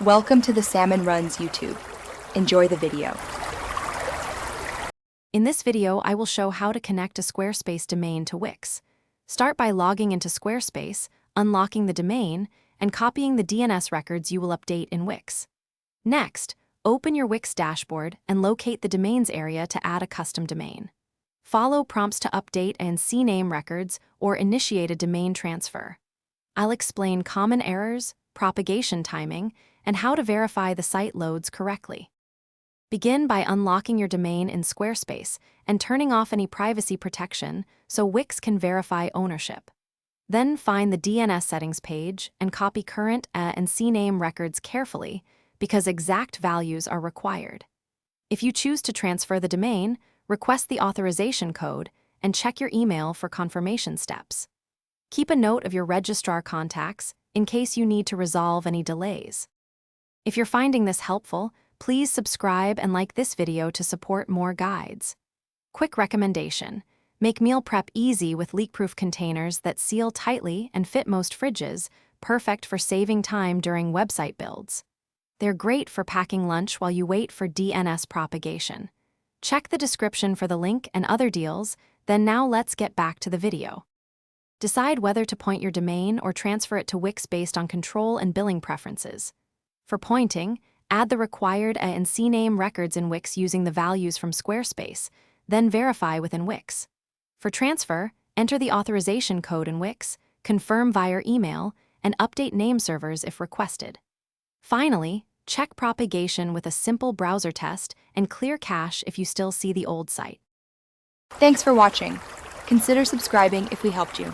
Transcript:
Welcome to the Salmon Runs YouTube. Enjoy the video. In this video, I will show how to connect a Squarespace domain to Wix. Start by logging into Squarespace, unlocking the domain, and copying the DNS records you will update in Wix. Next, open your Wix dashboard and locate the domains area to add a custom domain. Follow prompts to update and CNAME records or initiate a domain transfer. I'll explain common errors, propagation timing, and how to verify the site loads correctly. Begin by unlocking your domain in Squarespace and turning off any privacy protection so Wix can verify ownership. Then find the DNS settings page and copy current and CNAME records carefully because exact values are required. If you choose to transfer the domain, request the authorization code and check your email for confirmation steps. Keep a note of your registrar contacts in case you need to resolve any delays. If you're finding this helpful, please subscribe and like this video to support more guides. Quick recommendation: make meal prep easy with leak-proof containers that seal tightly and fit most fridges, perfect for saving time during website builds. They're great for packing lunch while you wait for DNS propagation. Check the description for the link and other deals, then now let's get back to the video. Decide whether to point your domain or transfer it to Wix based on control and billing preferences. For pointing, add the required and CNAME records in Wix using the values from Squarespace, then verify within Wix. For transfer, enter the authorization code in Wix, confirm via email, and update name servers if requested. Finally, check propagation with a simple browser test and clear cache if you still see the old site. Thanks for watching. Consider subscribing if we helped you.